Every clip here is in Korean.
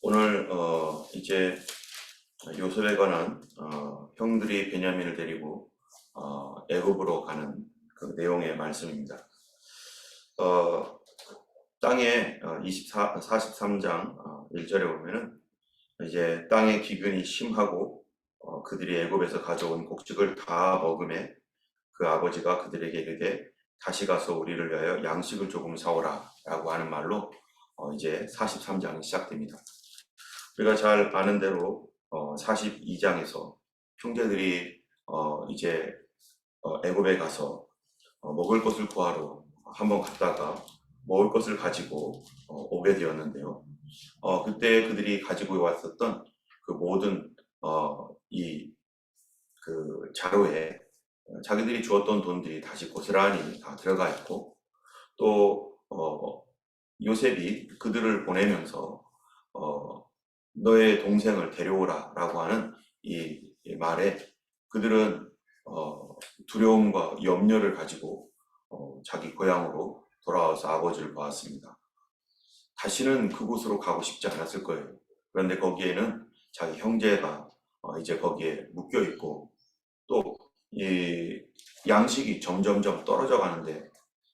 오늘 이제 요셉에 관한 형들이 베냐민을 데리고 애굽으로 가는 그 내용의 말씀입니다. 땅에 43장 1절에 보면은 이제 땅의 기근이 심하고 그들이 애굽에서 가져온 곡식을 다 먹음에 그 아버지가 그들에게 이르되 다시 가서 우리를 위하여 양식을 조금 사오라 라고 하는 말로 이제 43장이 시작됩니다. 우리가 잘 아는 대로 42장에서 형제들이 이제 애굽에 가서 먹을 것을 구하러 한번 갔다가 먹을 것을 가지고 오게 되었는데요. 그때 그들이 가지고 왔었던 그 모든 그 자루에 자기들이 주었던 돈들이 다시 고스란히 다 들어가 있고, 또 요셉이 그들을 보내면서 너의 동생을 데려오라 라고 하는 이 말에 그들은 두려움과 염려를 가지고 자기 고향으로 돌아와서 아버지를 보았습니다. 다시는 그곳으로 가고 싶지 않았을 거예요. 그런데 거기에는 자기 형제가 이제 거기에 묶여 있고, 또 이 양식이 점점점 떨어져 가는데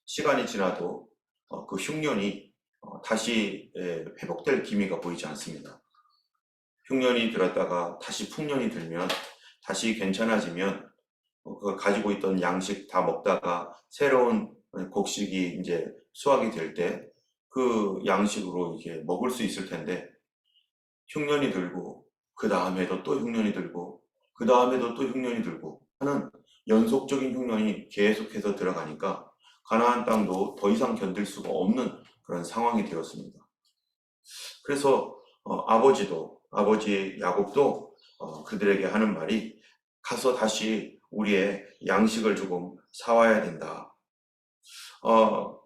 시간이 지나도 그 흉년이 다시 회복될 기미가 보이지 않습니다. 흉년이 들었다가 다시 풍년이 들면, 다시 괜찮아지면 그걸 가지고 있던 양식 다 먹다가 새로운 곡식이 이제 수확이 될 때 그 양식으로 이게 먹을 수 있을 텐데, 흉년이 들고 그 다음에도 또 흉년이 들고 그 다음에도 또 흉년이 들고 하는 연속적인 흉년이 계속해서 들어가니까 가나안 땅도 더 이상 견딜 수가 없는 그런 상황이 되었습니다. 그래서 아버지 야곱도 그들에게 하는 말이, 가서 다시 우리의 양식을 조금 사와야 된다.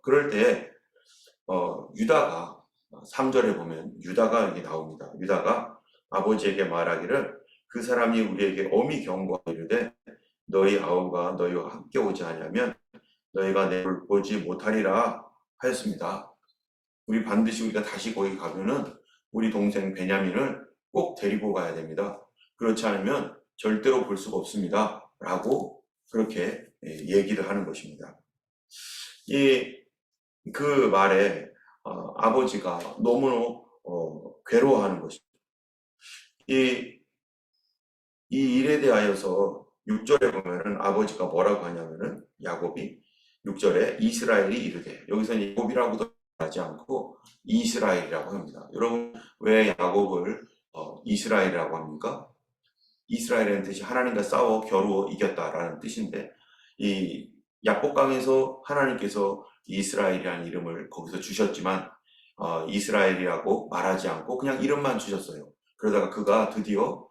그럴 때 유다가 3절에 보면 유다가 여기 나옵니다. 유다가 아버지에게 말하기를, 그 사람이 우리에게 엄히 경고하기를 너희 아우가 너희와 함께 오지 않으면 너희가 내를 보지 못하리라 하였습니다. 반드시 우리가 다시 거기 가면은 우리 동생 베냐민을 꼭 데리고 가야 됩니다. 그렇지 않으면 절대로 볼 수가 없습니다. 라고 그렇게 얘기를 하는 것입니다. 그 말에 아버지가 너무너무 괴로워하는 것입니다. 이 일에 대하여서 6절에 보면은 아버지가 뭐라고 하냐면은, 야곱이 6절에 이스라엘이 이르되, 여기서는 야곱이라고도 하지 않고 이스라엘이라고 합니다. 여러분, 왜 야곱을 이스라엘이라고 합니까? 이스라엘이라는 뜻이 하나님과 싸워 겨루어 이겼다라는 뜻인데, 이 야복강에서 하나님께서 이스라엘이라는 이름을 거기서 주셨지만 이스라엘이라고 말하지 않고 그냥 이름만 주셨어요. 그러다가 그가 드디어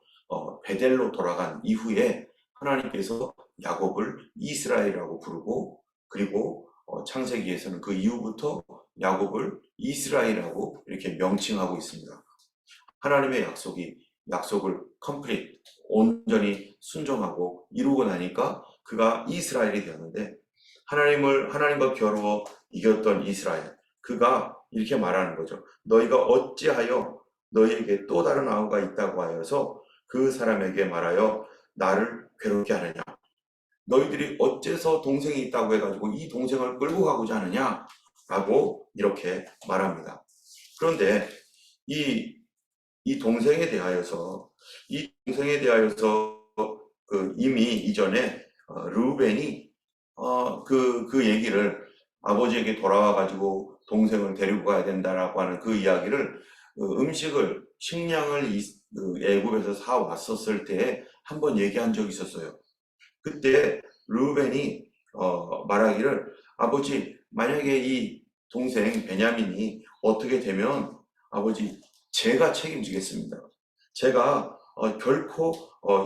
베델로 돌아간 이후에 하나님께서 야곱을 이스라엘이라고 부르고, 그리고 창세기에서는 그 이후부터 야곱을 이스라엘이라고 이렇게 명칭하고 있습니다. 하나님의 약속을 컴플릿, 온전히 순종하고 이루고 나니까 그가 이스라엘이 되었는데, 하나님과 겨루어 이겼던 이스라엘, 그가 이렇게 말하는 거죠. 너희가 어찌하여 너희에게 또 다른 아우가 있다고 하여서 그 사람에게 말하여 나를 괴롭게 하느냐? 너희들이 어째서 동생이 있다고 해가지고 이 동생을 끌고 가고자 하느냐? 라고 이렇게 말합니다. 그런데 이 동생에 대하여서 이미 이전에 르우벤이 그 얘기를, 아버지에게 돌아와 가지고 동생을 데리고 가야 된다라고 하는 그 이야기를, 식량을 애굽에서 사 왔었을 때 한번 얘기한 적이 있었어요. 그때 르우벤이 말하기를, 아버지, 만약에 이 동생 베냐민이 어떻게 되면 아버지, 제가 책임지겠습니다. 제가 결코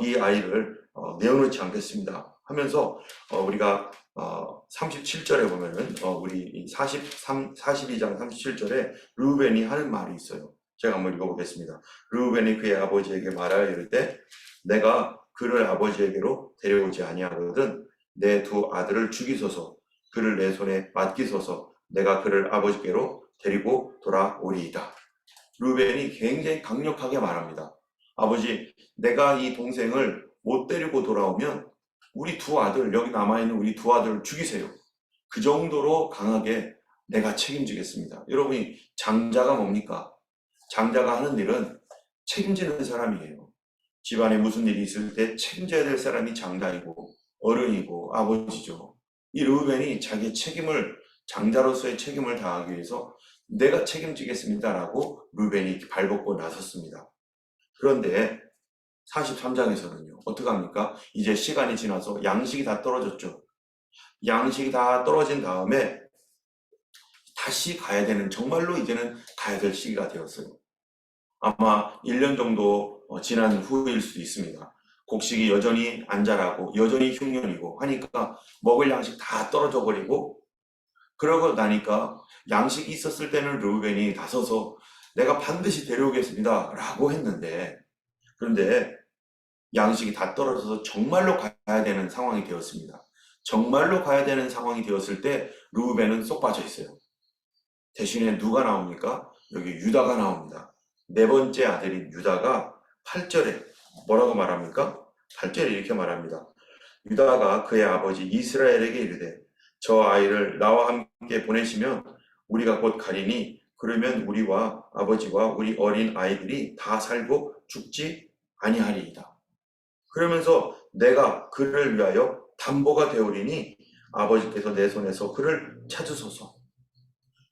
이 아이를 내어놓지 않겠습니다 하면서, 우리가 37절에 보면은 우리 42장 37절에 르우벤이 하는 말이 있어요. 제가 한번 읽어보겠습니다. 르우벤이 그의 아버지에게 말하여 이르되, 내가 그를 아버지에게로 데려오지 아니하거든 내 두 아들을 죽이소서, 그를 내 손에 맡기소서, 내가 그를 아버지께로 데리고 돌아오리이다. 르우벤이 굉장히 강력하게 말합니다. 아버지, 내가 이 동생을 못 데리고 돌아오면 우리 두 아들, 여기 남아있는 우리 두 아들을 죽이세요. 그 정도로 강하게 내가 책임지겠습니다. 여러분이 장자가 뭡니까? 장자가 하는 일은 책임지는 사람이에요. 집안에 무슨 일이 있을 때 책임져야 될 사람이 장자이고 어른이고 아버지죠. 이 르우벤이 자기의 책임을, 장자로서의 책임을 다하기 위해서 내가 책임지겠습니다라고 르우벤이 발벗고 나섰습니다. 그런데 43장에서는요, 어떡합니까? 이제 시간이 지나서 양식이 다 떨어졌죠. 양식이 다 떨어진 다음에 다시 가야 되는, 정말로 이제는 가야 될 시기가 되었어요. 아마 1년 정도 지난 후일 수도 있습니다. 곡식이 여전히 안 자라고 여전히 흉년이고 하니까 먹을 양식 다 떨어져 버리고, 그러고 나니까 양식이 있었을 때는 르우벤이 나서서 내가 반드시 데려오겠습니다 라고 했는데, 그런데 양식이 다 떨어져서 정말로 가야 되는 상황이 되었습니다. 정말로 가야 되는 상황이 되었을 때 르우벤은 쏙 빠져 있어요. 대신에 누가 나옵니까? 여기 유다가 나옵니다. 네 번째 아들인 유다가 8절에 뭐라고 말합니까? 8절에 이렇게 말합니다. 유다가 그의 아버지 이스라엘에게 이르되 저 아이를 나와 함께 보내시면 우리가 곧 가리니 그러면 우리와 아버지와 우리 어린 아이들이 다 살고 죽지 아니하리이다. 그러면서 내가 그를 위하여 담보가 되오리니 아버지께서 내 손에서 그를 찾으소서.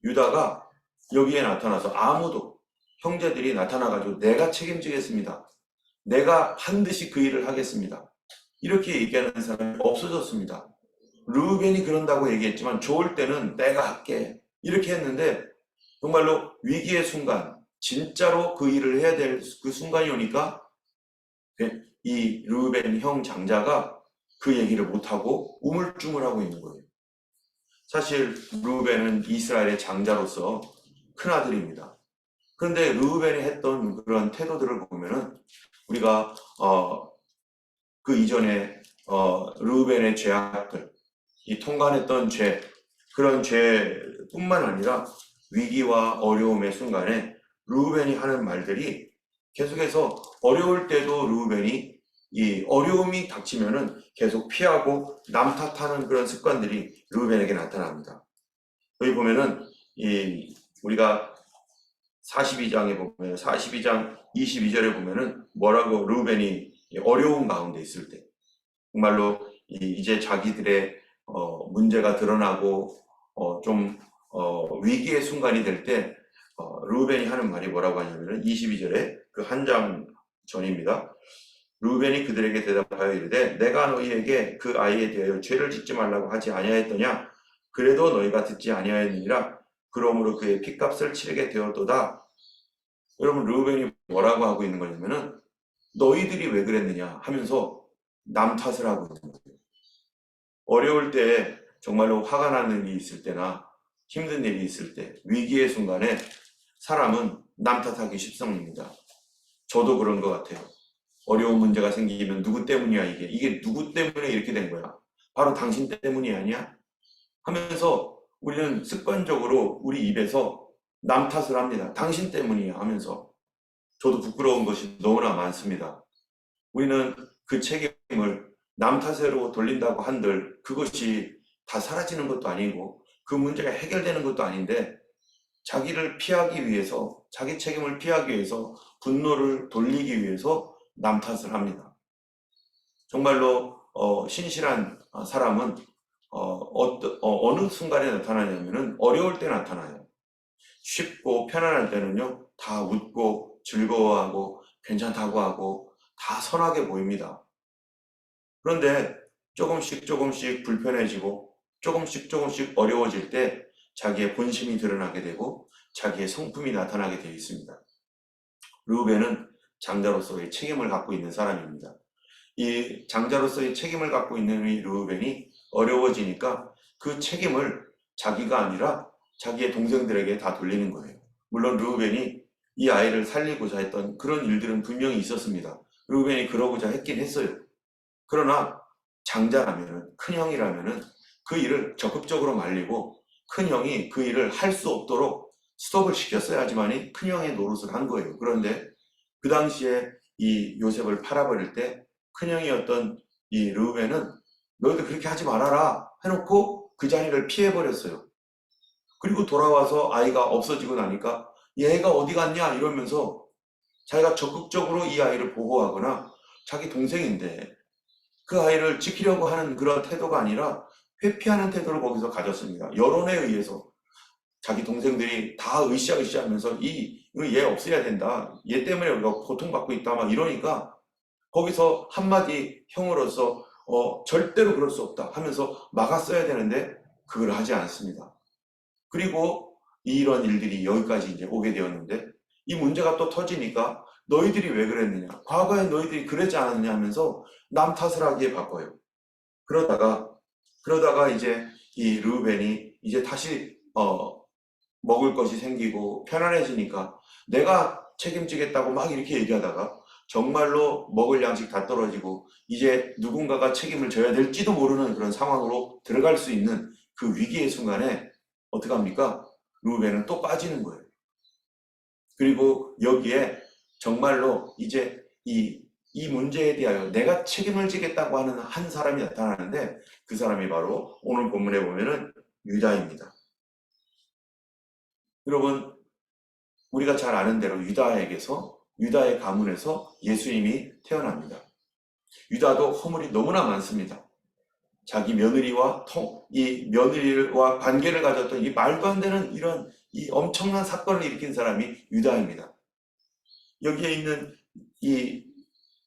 유다가 여기에 나타나서 아무도, 형제들이 나타나가지고 내가 책임지겠습니다. 내가 반드시 그 일을 하겠습니다. 이렇게 얘기하는 사람이 없어졌습니다. 르우벤이 그런다고 얘기했지만 좋을 때는 내가 할게 이렇게 했는데, 정말로 위기의 순간, 진짜로 그 일을 해야 될 그 순간이 오니까 이 르우벤 형 장자가 그 얘기를 못하고 우물쭈물하고 있는 거예요. 사실 르우벤은 이스라엘의 장자로서 큰아들입니다. 그런데 르우벤이 했던 그런 태도들을 보면은 우리가 그 이전에 르우벤의 죄악들, 이 통관했던 죄, 그런 죄뿐만 아니라 위기와 어려움의 순간에 르우벤이 하는 말들이 계속해서, 어려울 때도 르우벤이 이 어려움이 닥치면은 계속 피하고 남 탓하는 그런 습관들이 르우벤에게 나타납니다. 여기 보면은 우리가 42장에 보면 42장 22절에 보면은 뭐라고 르우벤이 어려운 가운데 있을 때, 정말로 이제 자기들의 문제가 드러나고 좀 위기의 순간이 될 때 르우벤이 하는 말이 뭐라고 하냐면은 22절에 그 한 장 전입니다. 르우벤이 그들에게 대답하여 이르되 내가 너희에게 그 아이에 대하여 죄를 짓지 말라고 하지 아니하였더냐? 그래도 너희가 듣지 아니하였느니라. 그러므로 그의 핏값을 치르게 되었도다. 여러분, 르우벤이 뭐라고 하고 있는 거냐면은 너희들이 왜 그랬느냐 하면서 남 탓을 하고 있는 거예요. 어려울 때, 정말로 화가 나는 일이 있을 때나 힘든 일이 있을 때, 위기의 순간에 사람은 남 탓하기 십성입니다. 저도 그런 것 같아요. 어려운 문제가 생기면 누구 때문이야 이게 누구 때문에 이렇게 된 거야? 바로 당신 때문이 아니야? 하면서 우리는 습관적으로 우리 입에서 남 탓을 합니다. 당신 때문이야 하면서. 저도 부끄러운 것이 너무나 많습니다. 우리는 그 책임을 남 탓으로 돌린다고 한들 그것이 다 사라지는 것도 아니고 그 문제가 해결되는 것도 아닌데, 자기를 피하기 위해서, 자기 책임을 피하기 위해서, 분노를 돌리기 위해서 남 탓을 합니다. 정말로 신실한 사람은 어느 순간에 나타나냐면은 어려울 때 나타나요. 쉽고 편안할 때는요, 다 웃고 즐거워하고 괜찮다고 하고 다 선하게 보입니다. 그런데 조금씩 불편해지고 조금씩 어려워질 때 자기의 본심이 드러나게 되고 자기의 성품이 나타나게 되어 있습니다. 르우벤은 장자로서의 책임을 갖고 있는 사람입니다. 이 장자로서의 책임을 갖고 있는 이 르우벤이 어려워지니까 그 책임을 자기가 아니라 자기의 동생들에게 다 돌리는 거예요. 물론 르우벤이 이 아이를 살리고자 했던 그런 일들은 분명히 있었습니다. 르우벤이 그러고자 했긴 했어요. 그러나 장자라면은, 큰 형이라면은 그 일을 적극적으로 말리고 큰 형이 그 일을 할 수 없도록 스톱을 시켰어야지만이 큰형의 노릇을 한 거예요. 그런데 그 당시에 이 요셉을 팔아버릴 때 큰형이었던 이 르우벤은 너희들 그렇게 하지 말아라 해놓고 그 자리를 피해버렸어요. 그리고 돌아와서 아이가 없어지고 나니까 얘가 어디 갔냐 이러면서 자기가 적극적으로 이 아이를 보호하거나 자기 동생인데 그 아이를 지키려고 하는 그런 태도가 아니라 회피하는 태도를 거기서 가졌습니다. 여론에 의해서 자기 동생들이 다 으쌰으쌰 하면서 얘 없애야 된다. 얘 때문에 우리가 고통받고 있다. 막 이러니까 거기서 한마디 형으로서 절대로 그럴 수 없다 하면서 막았어야 되는데 그걸 하지 않습니다. 그리고 이런 일들이 여기까지 이제 오게 되었는데 이 문제가 또 터지니까 너희들이 왜 그랬느냐? 과거에 너희들이 그러지 않았냐 하면서 남 탓을 하기에 바빠요. 그러다가 이제 이 르우벤이 이제 다시 먹을 것이 생기고 편안해지니까 내가 책임지겠다고 막 이렇게 얘기하다가 정말로 먹을 양식 다 떨어지고 이제 누군가가 책임을 져야 될지도 모르는 그런 상황으로 들어갈 수 있는 그 위기의 순간에 어떻게 합니까? 르우벤은 또 빠지는 거예요. 그리고 여기에 정말로 이제 이 문제에 대하여 내가 책임을 지겠다고 하는 한 사람이 나타나는데 그 사람이 바로 오늘 본문에 보면은 유다입니다. 여러분, 우리가 잘 아는 대로 유다의 가문에서 예수님이 태어납니다. 유다도 허물이 너무나 많습니다. 자기 며느리와 관계를 가졌던 이 말도 안 되는 이런 이 엄청난 사건을 일으킨 사람이 유다입니다. 여기에 있는 이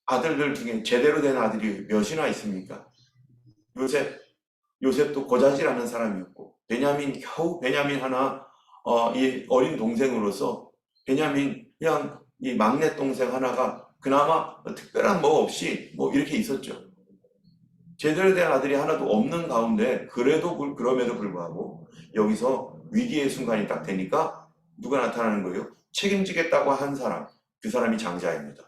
아들들 중에 제대로 된 아들이 몇이나 있습니까? 요셉도 고자질하는 사람이었고, 겨우 베냐민 하나, 이 어린 동생으로서 베냐민 그냥 이 막내 동생 하나가 그나마 특별한 뭐 없이 뭐 이렇게 있었죠. 제대로 된 아들이 하나도 없는 가운데 그럼에도 불구하고 여기서 위기의 순간이 딱 되니까 누가 나타나는 거예요? 책임지겠다고 한 사람, 그 사람이 장자입니다.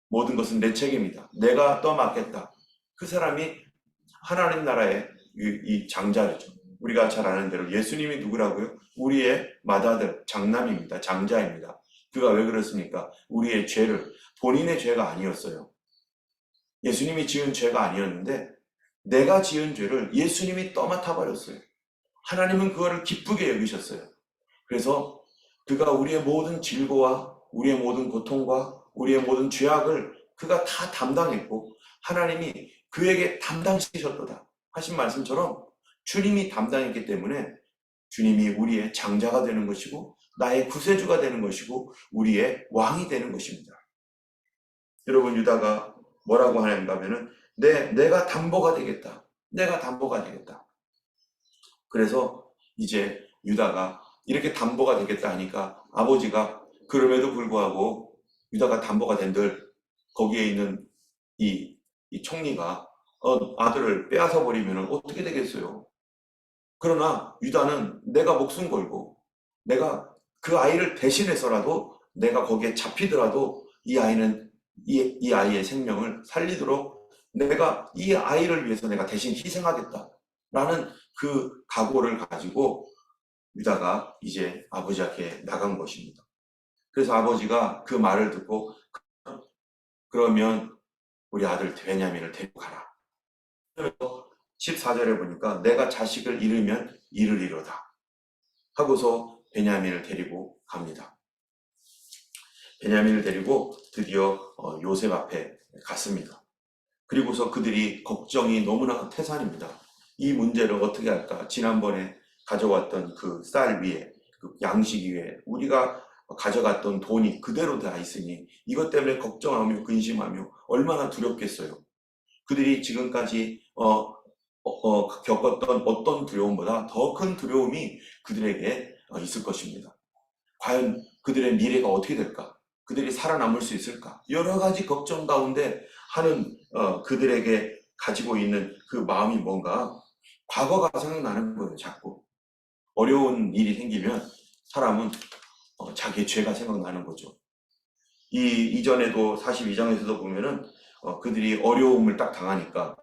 모든 것은 내 책임이다. 내가 떠맡겠다. 그 사람이 하나님 나라의 이 장자죠. 우리가 잘 아는 대로 예수님이 누구라고요? 우리의 맏아들, 장남입니다. 장자입니다. 그가 왜 그렇습니까? 우리의 죄를, 본인의 죄가 아니었어요. 예수님이 지은 죄가 아니었는데 내가 지은 죄를 예수님이 떠맡아 버렸어요. 하나님은 그거를 기쁘게 여기셨어요. 그래서 그가 우리의 모든 질고와 우리의 모든 고통과 우리의 모든 죄악을 그가 다 담당했고 하나님이 그에게 담당시키셨도다 하신 말씀처럼 주님이 담당했기 때문에 주님이 우리의 장자가 되는 것이고 나의 구세주가 되는 것이고 우리의 왕이 되는 것입니다. 여러분, 유다가 뭐라고 하는가 하면은 내가 담보가 되겠다. 내가 담보가 되겠다. 그래서 이제 유다가 이렇게 담보가 되겠다 하니까 아버지가 그럼에도 불구하고 유다가 담보가 된들 거기에 있는 이 총리가 아들을 빼앗아 버리면 어떻게 되겠어요? 그러나 유다는 내가 목숨 걸고 내가 그 아이를 대신해서라도 내가 거기에 잡히더라도 이 아이의 생명을 살리도록 내가 이 아이를 위해서 내가 대신 희생하겠다라는 그 각오를 가지고 유다가 이제 아버지 앞에 나간 것입니다. 그래서 아버지가 그 말을 듣고 그러면 우리 아들 베냐민을 데리고 가라. 14절에 보니까 내가 자식을 잃으면 잃으리로다 하고서 베냐민을 데리고 갑니다. 베냐민을 데리고 드디어 요셉 앞에 갔습니다. 그리고서 그들이 걱정이 너무나 태산입니다. 이 문제를 어떻게 할까? 지난번에 가져왔던 그 쌀 위에, 그 양식 위에 우리가 가져갔던 돈이 그대로 다 있으니 이것 때문에 걱정하며 근심하며 얼마나 두렵겠어요. 그들이 지금까지 겪었던 어떤 두려움보다 더 큰 두려움이 그들에게 있을 것입니다. 과연 그들의 미래가 어떻게 될까? 그들이 살아남을 수 있을까? 여러 가지 걱정 가운데 하는 그들에게 가지고 있는 그 마음이 뭔가 과거가 생각나는 거예요. 자꾸 어려운 일이 생기면 사람은 자기의 죄가 생각나는 거죠. 이전에도 42장에서도 보면은 그들이 어려움을 딱 당하니까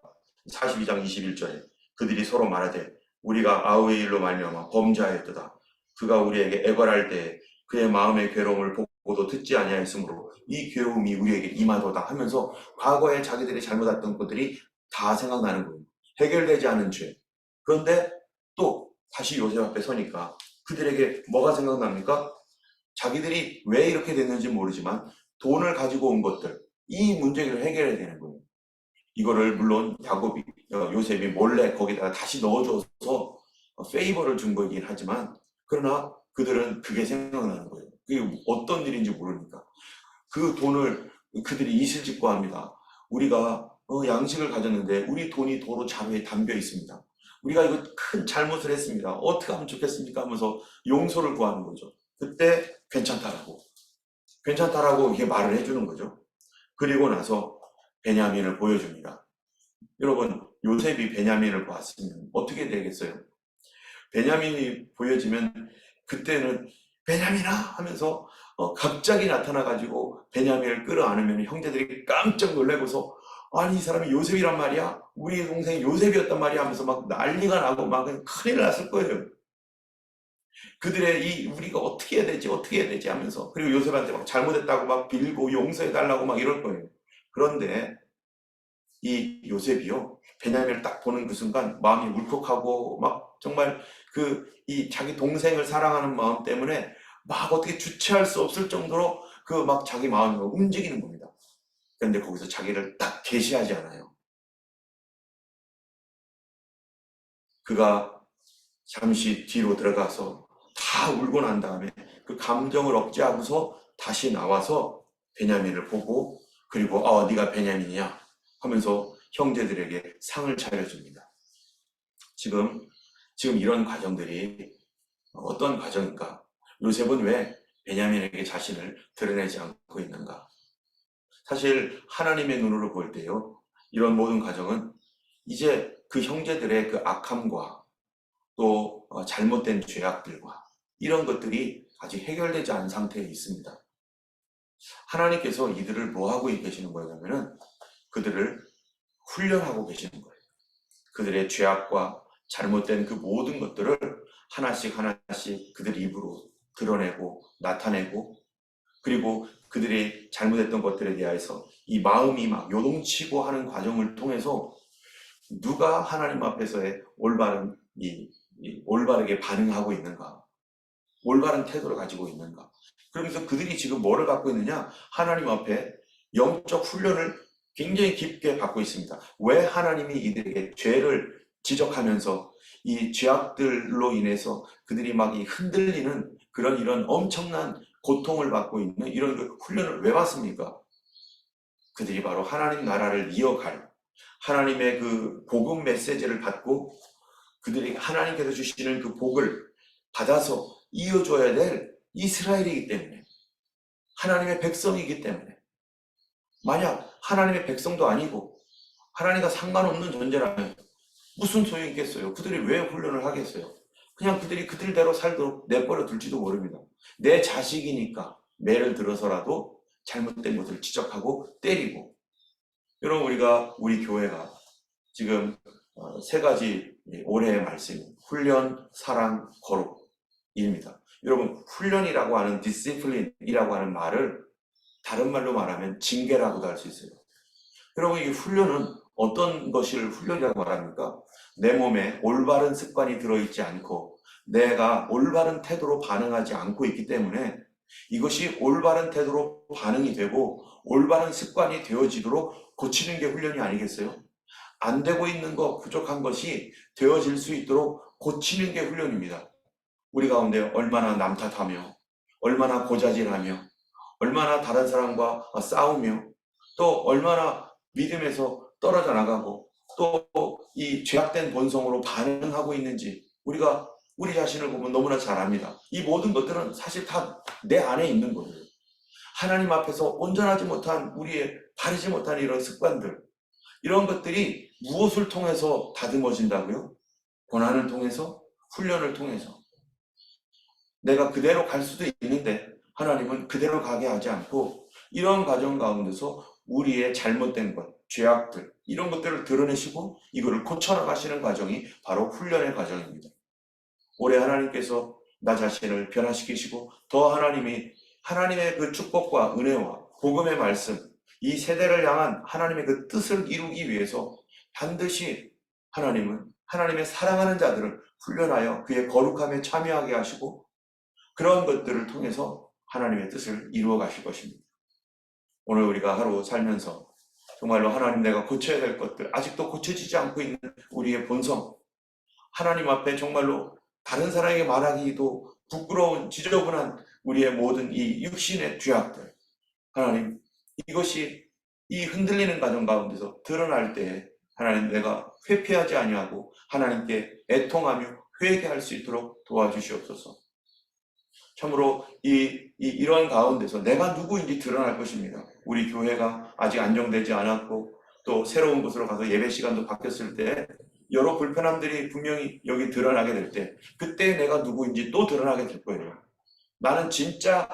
42장 21절에 그들이 서로 말하되 우리가 아우의 일로 말미암아 범죄하였도다. 그가 우리에게 애걸할 때 그의 마음의 괴로움을 보고도 듣지 아니하였으므로 이 괴로움이 우리에게 임하도다 하면서 과거에 자기들이 잘못했던 것들이 다 생각나는 거예요. 해결되지 않은 죄. 그런데 또 다시 요셉 앞에 서니까 그들에게 뭐가 생각납니까? 자기들이 왜 이렇게 됐는지 모르지만 돈을 가지고 온 것들, 이 문제를 해결해야 되는 거예요. 이거를 물론 요셉이 몰래 거기다가 다시 넣어줘서 페이버를 준 거긴 하지만, 그러나 그들은 그게 생각나는 거예요. 그게 어떤 일인지 모르니까. 그 돈을 그들이 이실직고 합니다. 우리가 양식을 가졌는데 우리 돈이 도로 자루에 담겨 있습니다. 우리가 이거 큰 잘못을 했습니다. 어떻게 하면 좋겠습니까? 하면서 용서를 구하는 거죠. 그때 괜찮다라고 이렇게 말을 해주는 거죠. 그리고 나서 베냐민을 보여줍니다. 여러분, 요셉이 베냐민을 봤으면 어떻게 되겠어요? 베냐민이 보여지면 그때는 베냐민아 하면서 갑자기 나타나가지고 베냐민을 끌어안으면 형제들이 깜짝 놀래고서, 아니 이 사람이 요셉이란 말이야? 우리 동생이 요셉이었단 말이야? 하면서 막 난리가 나고 막 큰일 났을 거예요. 그들의 우리가 어떻게 해야 되지 하면서, 그리고 요셉한테 막 잘못했다고 막 빌고 용서해달라고 막 이럴 거예요. 그런데 이 요셉이요, 베냐민을 딱 보는 그 순간 마음이 울컥하고 막 정말 이 자기 동생을 사랑하는 마음 때문에 막 어떻게 주체할 수 없을 정도로 막 자기 마음이 움직이는 겁니다. 그런데 거기서 자기를 딱 계시하지 않아요. 그가 잠시 뒤로 들어가서 다 울고 난 다음에 그 감정을 억제하고서 다시 나와서 베냐민을 보고, 그리고 네가 베냐민이야 하면서 형제들에게 상을 차려줍니다. 지금 이런 과정들이 어떤 과정인가? 요셉은 왜 베냐민에게 자신을 드러내지 않고 있는가? 사실 하나님의 눈으로 볼 때요, 이런 모든 과정은 이제 그 형제들의 그 악함과 또 잘못된 죄악들과 이런 것들이 아직 해결되지 않은 상태에 있습니다. 하나님께서 이들을 뭐 하고 계시는 거냐면은 그들을 훈련하고 계시는 거예요. 그들의 죄악과 잘못된 그 모든 것들을 하나씩 그들 입으로 드러내고 나타내고, 그리고 그들이 잘못했던 것들에 대해서 이 마음이 막 요동치고 하는 과정을 통해서 누가 하나님 앞에서의 올바르게 반응하고 있는가, 올바른 태도를 가지고 있는가. 그러면서 그들이 지금 뭐를 갖고 있느냐? 하나님 앞에 영적 훈련을 굉장히 깊게 받고 있습니다. 왜 하나님이 이들에게 죄를 지적하면서 이 죄악들로 인해서 그들이 막 흔들리는 이런 엄청난 고통을 받고 있는 이런 훈련을 왜 받습니까? 그들이 바로 하나님 나라를 이어갈 하나님의 그 복음 메시지를 받고 그들이 하나님께서 주시는 그 복을 받아서 이어줘야 될 이스라엘이기 때문에, 하나님의 백성이기 때문에. 만약 하나님의 백성도 아니고 하나님과 상관없는 존재라면 무슨 소용이 있겠어요? 그들이 왜 훈련을 하겠어요? 그냥 그들이 그들대로 살도록 내버려 둘지도 모릅니다. 내 자식이니까 매를 들어서라도 잘못된 것을 지적하고 때리고. 여러분, 우리 교회가 지금 세 가지 올해의 말씀이 훈련, 사랑, 거룩입니다. 여러분, 훈련이라고 하는 디시플린이라고 하는 말을 다른 말로 말하면 징계라고도 할 수 있어요. 여러분, 이 훈련은 어떤 것을 훈련이라고 말합니까? 내 몸에 올바른 습관이 들어있지 않고 내가 올바른 태도로 반응하지 않고 있기 때문에 이것이 올바른 태도로 반응이 되고 올바른 습관이 되어지도록 고치는 게 훈련이 아니겠어요? 안 되고 있는 것, 부족한 것이 되어질 수 있도록 고치는 게 훈련입니다. 우리 가운데 얼마나 남 탓하며, 얼마나 고자질하며, 얼마나 다른 사람과 싸우며, 또 얼마나 믿음에서 떨어져 나가고, 또 이 죄악된 본성으로 반응하고 있는지 우리 자신을 보면 너무나 잘 압니다. 이 모든 것들은 사실 다 내 안에 있는 거예요. 하나님 앞에서 온전하지 못한 우리의 바르지 못한 이런 습관들, 이런 것들이 무엇을 통해서 다듬어진다고요? 고난을 통해서, 훈련을 통해서. 내가 그대로 갈 수도 있는데 하나님은 그대로 가게 하지 않고 이런 과정 가운데서 우리의 잘못된 것, 죄악들, 이런 것들을 드러내시고 이거를 고쳐나가시는 과정이 바로 훈련의 과정입니다. 올해 하나님께서 나 자신을 변화시키시고 더 하나님의 그 축복과 은혜와 복음의 말씀, 이 세대를 향한 하나님의 그 뜻을 이루기 위해서 반드시 하나님은 하나님의 사랑하는 자들을 훈련하여 그의 거룩함에 참여하게 하시고 그런 것들을 통해서 하나님의 뜻을 이루어 가실 것입니다. 오늘 우리가 하루 살면서 정말로 하나님, 내가 고쳐야 될 것들, 아직도 고쳐지지 않고 있는 우리의 본성, 하나님 앞에 정말로 다른 사람에게 말하기도 부끄러운 지저분한 우리의 모든 이 육신의 죄악들, 하나님, 이것이 이 흔들리는 과정 가운데서 드러날 때에 하나님, 내가 회피하지 아니하고 하나님께 애통하며 회개할 수 있도록 도와주시옵소서. 참으로 이런 가운데서 내가 누구인지 드러날 것입니다. 우리 교회가 아직 안정되지 않았고 또 새로운 곳으로 가서 예배 시간도 바뀌었을 때 여러 불편함들이 분명히 여기 드러나게 될 때 그때 내가 누구인지 또 드러나게 될 거예요. 나는 진짜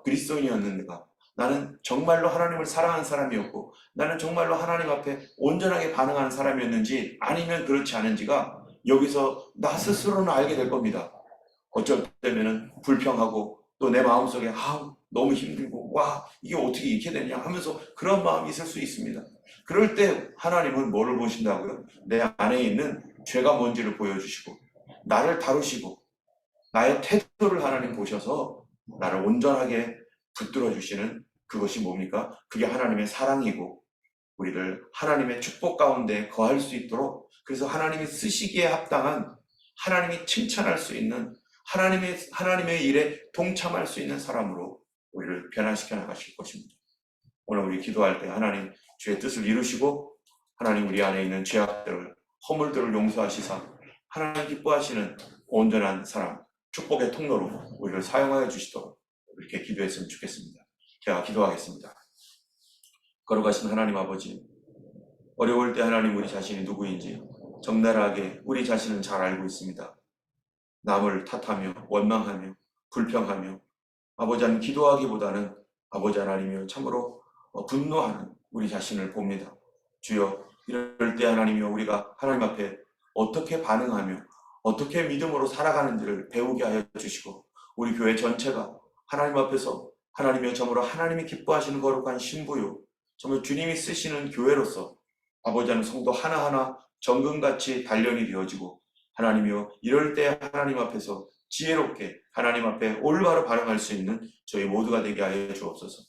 그리스도인이었는가? 나는 정말로 하나님을 사랑하는 사람이었고 나는 정말로 하나님 앞에 온전하게 반응하는 사람이었는지 아니면 그렇지 않은지가 여기서 나 스스로는 알게 될 겁니다. 어쩔 때면은 불평하고 또 내 마음속에 너무 힘들고 이게 어떻게 이렇게 되냐 하면서 그런 마음이 있을 수 있습니다. 그럴 때 하나님은 뭐를 보신다고요? 내 안에 있는 죄가 뭔지를 보여주시고 나를 다루시고 나의 태도를 하나님 보셔서 나를 온전하게 붙들어 주시는 그것이 뭡니까? 그게 하나님의 사랑이고 우리를 하나님의 축복 가운데 거할 수 있도록, 그래서 하나님이 쓰시기에 합당한, 하나님이 칭찬할 수 있는 하나님의 일에 동참할 수 있는 사람으로 우리를 변화시켜 나가실 것입니다. 오늘 우리 기도할 때 하나님 주의 뜻을 이루시고 하나님 우리 안에 있는 죄악들을, 허물들을 용서하시사 하나님 기뻐하시는 온전한 사람, 축복의 통로로 우리를 사용하여 주시도록 이렇게 기도했으면 좋겠습니다. 제가 기도하겠습니다. 거룩하신 하나님 아버지, 어려울 때 하나님 우리 자신이 누구인지 적나라하게 우리 자신은 잘 알고 있습니다. 남을 탓하며 원망하며 불평하며 아버지 하나님 기도하기보다는 아버지 하나님이여 참으로 분노하는 우리 자신을 봅니다. 주여, 이럴 때 하나님이여 우리가 하나님 앞에 어떻게 반응하며 어떻게 믿음으로 살아가는지를 배우게 하여 주시고 우리 교회 전체가 하나님 앞에서 하나님이여 참으로 하나님이 기뻐하시는 거룩한 신부요 정말 주님이 쓰시는 교회로서 아버지 하나님 성도 하나하나 정금같이 단련이 되어지고 하나님이여 이럴 때 하나님 앞에서 지혜롭게 하나님 앞에 올바로 반응할 수 있는 저희 모두가 되게 하여 주옵소서.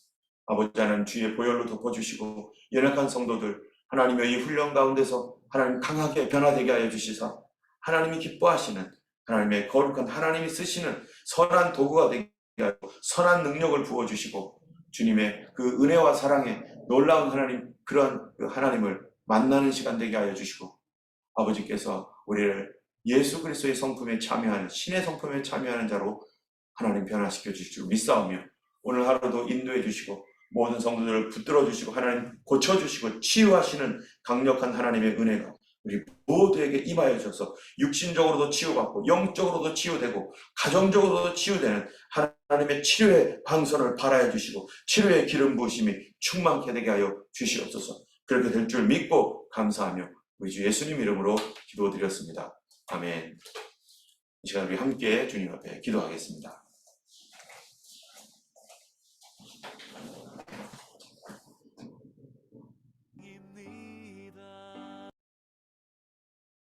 아버지 하나님 주의 보혈로 덮어주시고 연약한 성도들 하나님의 이 훈련 가운데서 하나님 강하게 변화되게 하여 주시사 하나님이 기뻐하시는 하나님의 거룩한 하나님이 쓰시는 선한 도구가 되게 하여 선한 능력을 부어주시고 주님의 그 은혜와 사랑에 놀라운 하나님, 그런 그 하나님을 만나는 시간 되게 하여 주시고 아버지께서 우리를 예수 그리스도의 성품에 참여하는, 신의 성품에 참여하는 자로 하나님 변화시켜 주실 줄 믿사오며 오늘 하루도 인도해 주시고 모든 성도들을 붙들어 주시고 하나님 고쳐주시고 치유하시는 강력한 하나님의 은혜가 우리 모두에게 임하여 주셔서 육신적으로도 치유받고 영적으로도 치유되고 가정적으로도 치유되는 하나님의 치료의 방선을 발하여 주시고 치료의 기름 부으심이 충만케 되게 하여 주시옵소서. 그렇게 될 줄 믿고 감사하며 우리 주 예수님 이름으로 기도드렸습니다. 아멘. 이 시간 우리 함께 주님 앞에 기도하겠습니다.